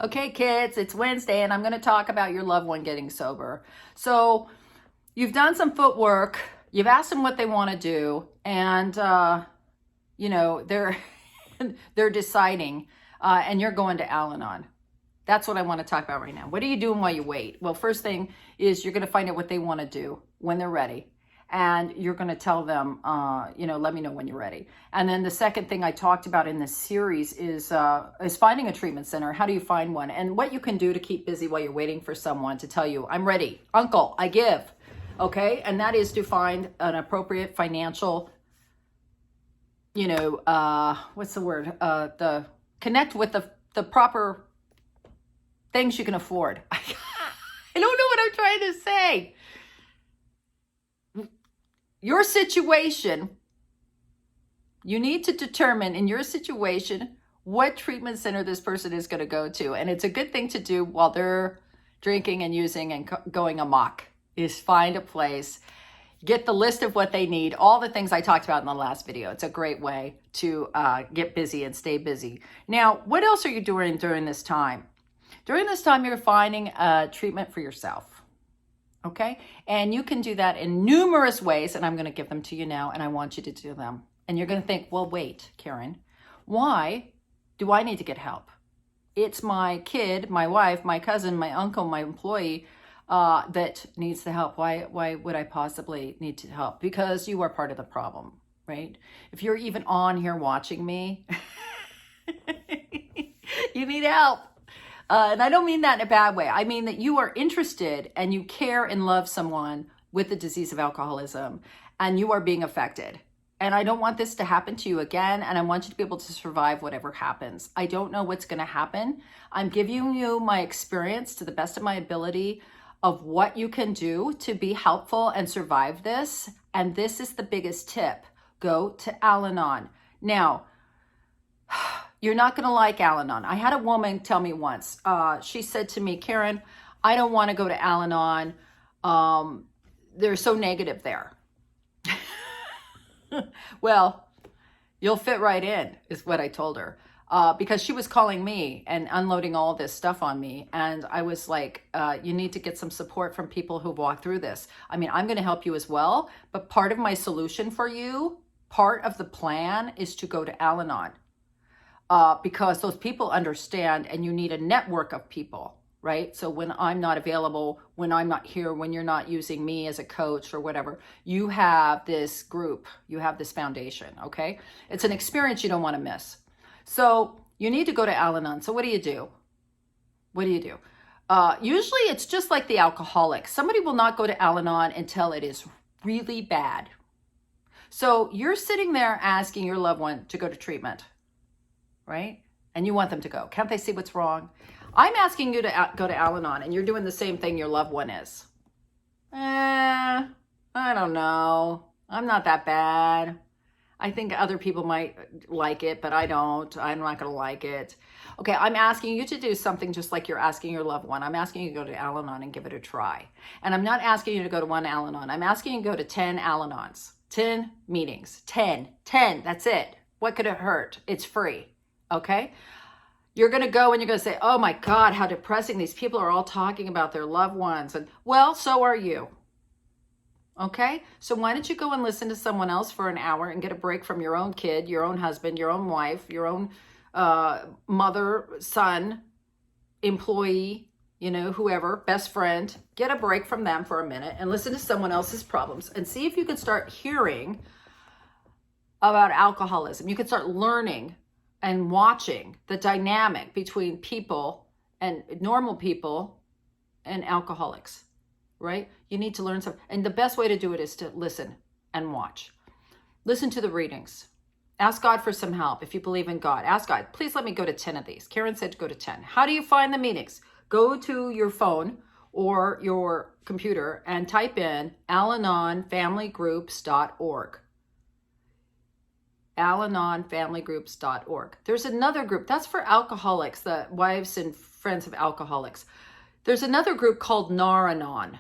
Okay, kids, it's Wednesday and I'm going to talk about your loved one getting sober. So you've done some footwork, you've asked them what they want to do, and, they're, they're deciding, and you're going to Al-Anon. That's what I want to talk about right now. What are you doing while you wait? Well, first thing is you're going to find out what they want to do when they're ready. And you're going to tell them, let me know when you're ready. And then the second thing I talked about in this series is finding a treatment center. How do you find one? And what you can do to keep busy while you're waiting for someone to tell you, I'm ready. Uncle, I give. Okay? And that is to find an appropriate financial, what's the word? Connect with the proper things you can afford. I don't know what I'm trying to say. Your situation, you need to determine in your situation what treatment center this person is going to go to. And it's a good thing to do while they're drinking and using and going amok, is find a place, get the list of what they need, all the things I talked about in the last video. It's a great way to get busy and stay busy. Now, what else are you doing during this time? During this time, you're finding a treatment for yourself. Okay? And you can do that in numerous ways, and I'm going to give them to you now, and I want you to do them. And you're going to think, well, wait, Karen, why do I need to get help? It's my kid, my wife, my cousin, my uncle, my employee that needs the help. Why would I possibly need to help? Because you are part of the problem, right? If you're even on here watching me, you need help. And I don't mean that in a bad way. I mean that you are interested and you care and love someone with the disease of alcoholism, and you are being affected. And I don't want this to happen to you again, and I want you to be able to survive whatever happens. I don't know what's going to happen. I'm giving you my experience to the best of my ability of what you can do to be helpful and survive this. And this is the biggest tip. Go to Al-Anon. Now, you're not going to like Al-Anon. I had a woman tell me once, she said to me, Karen, I don't want to go to Al-Anon. They're so negative there. Well, you'll fit right in, is what I told her. Because she was calling me and unloading all this stuff on me. And I was like, you need to get some support from people who've walked through this. I mean, I'm going to help you as well. But part of my solution for you, part of the plan is to go to Al-Anon. Because those people understand, and you need a network of people, right? So when I'm not available, when I'm not here, when you're not using me as a coach or whatever, you have this group, you have this foundation, okay? It's an experience you don't want to miss. So you need to go to Al-Anon. So what do you do? What do you do? Usually it's just like the alcoholics. Somebody will not go to Al-Anon until it is really bad. So you're sitting there asking your loved one to go to treatment, right? And you want them to go. Can't they see what's wrong? I'm asking you to go to Al-Anon, and you're doing the same thing your loved one is. I don't know. I'm not that bad. I think other people might like it, but I don't. I'm not going to like it. Okay, I'm asking you to do something just like you're asking your loved one. I'm asking you to go to Al-Anon and give it a try. And I'm not asking you to go to one Al-Anon. I'm asking you to go to 10 Al-Anons, 10 meetings, 10, that's it. What could it hurt? It's free. Okay, you're going to go and you're going to say, oh my God, how depressing. These people are all talking about their loved ones. And well, so are you. Okay, so why don't you go and listen to someone else for an hour and get a break from your own kid, your own husband, your own wife, your own mother, son, employee, whoever, best friend. Get a break from them for a minute and listen to someone else's problems and see if you can start hearing about alcoholism. You can start learning and watching the dynamic between people and normal people and alcoholics, right? You need to learn something. And the best way to do it is to listen and watch. Listen to the readings. Ask God for some help. If you believe in God, ask God, please let me go to 10 of these. Karen said to go to 10. How do you find the meetings? Go to your phone or your computer and type in AlanonFamilyGroups.org. AlanonFamilyGroups.org. There's another group that's for alcoholics, the wives and friends of alcoholics. There's another group called Nar-Anon,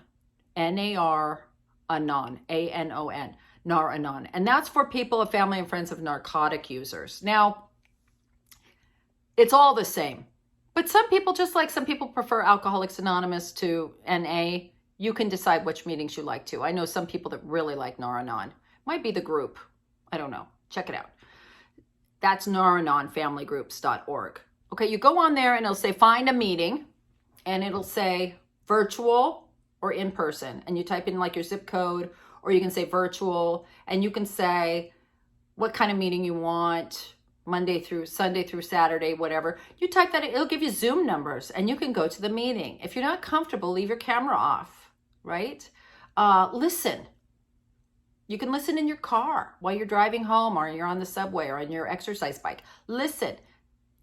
N-A-R Anon, A-N-O-N, Nar-Anon, and that's for people of family and friends of narcotic users. Now, it's all the same. But some people, just like some people prefer Alcoholics Anonymous to NA, you can decide which meetings you like to. I know some people that really like Nar-Anon. Might be the group. I don't know. Check it out. That's naranonfamilygroups.org. Okay, you go on there and it'll say find a meeting, and it'll say virtual or in person. And you type in like your zip code, or you can say virtual, and you can say what kind of meeting you want, Monday through Sunday through Saturday, whatever. You type that, it'll give you Zoom numbers, and you can go to the meeting. If you're not comfortable, leave your camera off, right? Listen. You can listen in your car while you're driving home, or you're on the subway, or on your exercise bike. Listen.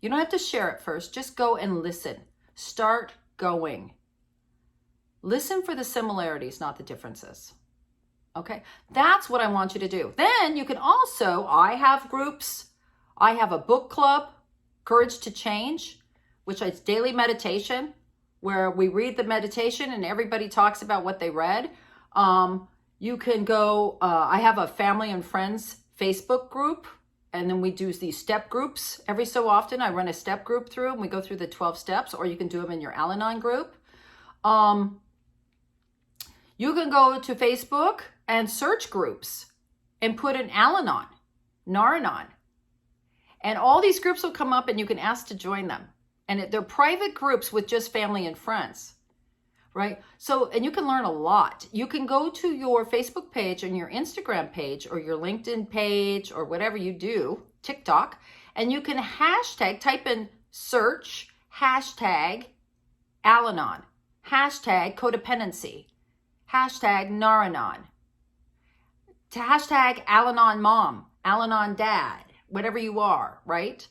You don't have to share it first. Just go and listen. Start going. Listen for the similarities, not the differences. Okay? That's what I want you to do. Then you can also, I have groups. I have a book club, Courage to Change, which is daily meditation, where we read the meditation and everybody talks about what they read. You can go, I have a family and friends Facebook group, and then we do these step groups. Every so often I run a step group through, and we go through the 12 steps, or you can do them in your Al-Anon group. You can go to Facebook and search groups and put in Al-Anon, Nar-Anon. And all these groups will come up, and you can ask to join them. And they're private groups with just family and friends. Right? So, and you can learn a lot. You can go to your Facebook page and your Instagram page or your LinkedIn page or whatever you do, TikTok, and you can hashtag, type in search, hashtag Al-Anon, hashtag codependency, hashtag Nar-Anon, hashtag Al-Anon mom, Al-Anon dad, whatever you are, right?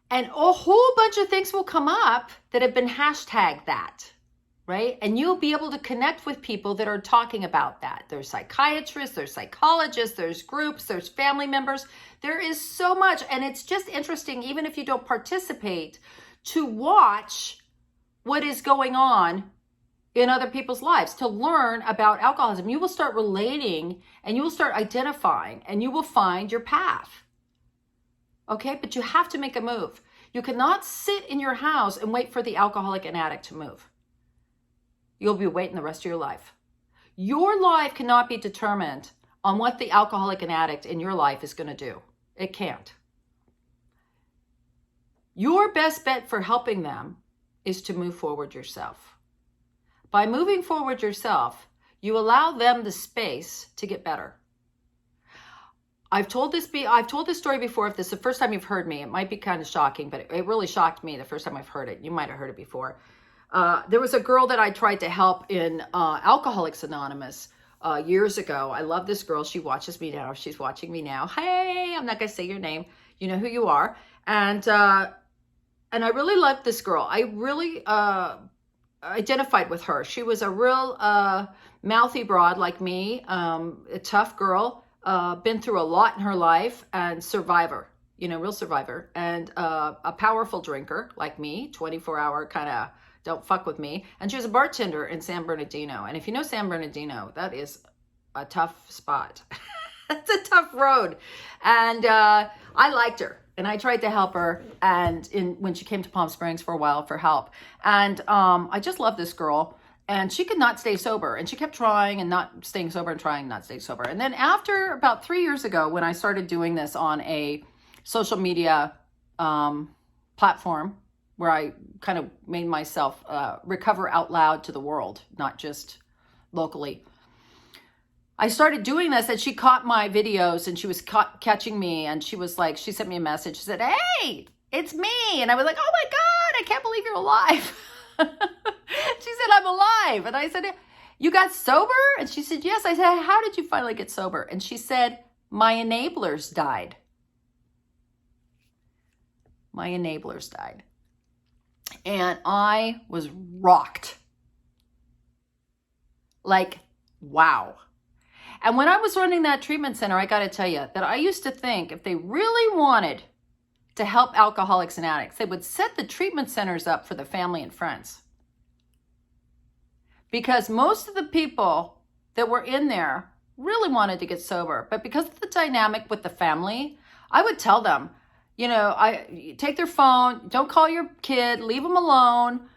And a whole bunch of things will come up that have been hashtagged that. Right? And you'll be able to connect with people that are talking about that. There's psychiatrists, there's psychologists, there's groups, there's family members. There is so much. And it's just interesting, even if you don't participate, to watch what is going on in other people's lives, to learn about alcoholism. You will start relating, and you will start identifying, and you will find your path. Okay? But you have to make a move. You cannot sit in your house and wait for the alcoholic and addict to move. You'll be waiting the rest of your life. Your life cannot be determined on what the alcoholic and addict in your life is going to do. It can't. Your best bet for helping them is to move forward yourself. By moving forward yourself, you allow them the space to get better. I've told this story before. If this is the first time you've heard me, it might be kind of shocking, but it really shocked me the first time I've heard it. You might have heard it before. There was a girl that I tried to help in Alcoholics Anonymous years ago. I love this girl. She watches me now. She's watching me now. Hey, I'm not going to say your name. You know who you are. And I really loved this girl. I really identified with her. She was a real mouthy broad like me, a tough girl, been through a lot in her life, and survivor, real survivor, and a powerful drinker like me, 24-hour kind of don't fuck with me. And she was a bartender in San Bernardino. And if you know San Bernardino, that is a tough spot. It's a tough road. And I liked her. And I tried to help her. And when she came to Palm Springs for a while for help. And I just love this girl. And she could not stay sober. And she kept trying and not staying sober and trying not to stay sober. And then after about 3 years ago, when I started doing this on a social media platform, where I kind of made myself recover out loud to the world, not just locally. I started doing this, and she caught my videos, and she was catching me, and she was like, she sent me a message. She said, "Hey, it's me." And I was like, "Oh my God, I can't believe you're alive." She said, "I'm alive." And I said, "You got sober?" And she said, "Yes." I said, "How did you finally get sober?" And she said, "My enablers died." My enablers died. And I was rocked. Like, wow. And when I was running that treatment center, I got to tell you that I used to think if they really wanted to help alcoholics and addicts, they would set the treatment centers up for the family and friends. Because most of the people that were in there really wanted to get sober. But because of the dynamic with the family, I would tell them, take their phone, don't call your kid, leave them alone,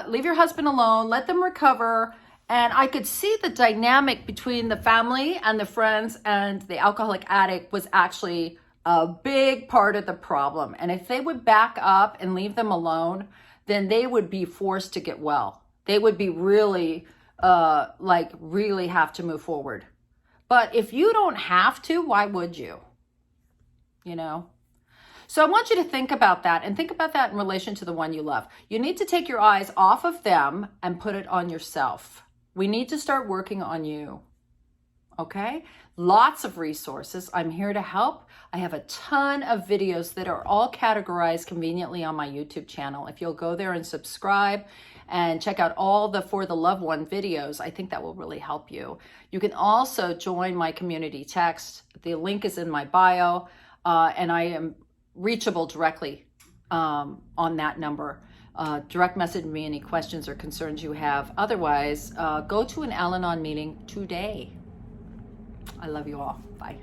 leave your husband alone, let them recover. And I could see the dynamic between the family and the friends and the alcoholic addict was actually a big part of the problem. And if they would back up and leave them alone, then they would be forced to get well. They would be really, really have to move forward. But if you don't have to, why would you? So I want you to think about that, and think about that in relation to the one you love. You need to take your eyes off of them and put it on yourself. We need to start working on you. Okay? Lots of resources. I'm here to help. I have a ton of videos that are all categorized conveniently on my YouTube channel. If you'll go there and subscribe and check out all the For the Loved One videos, I think that will really help you. You can also join my community text. The link is in my bio, and I am reachable directly on that number. Direct message me any questions or concerns you have. Otherwise, go to an Al-Anon meeting today. I love you all. Bye.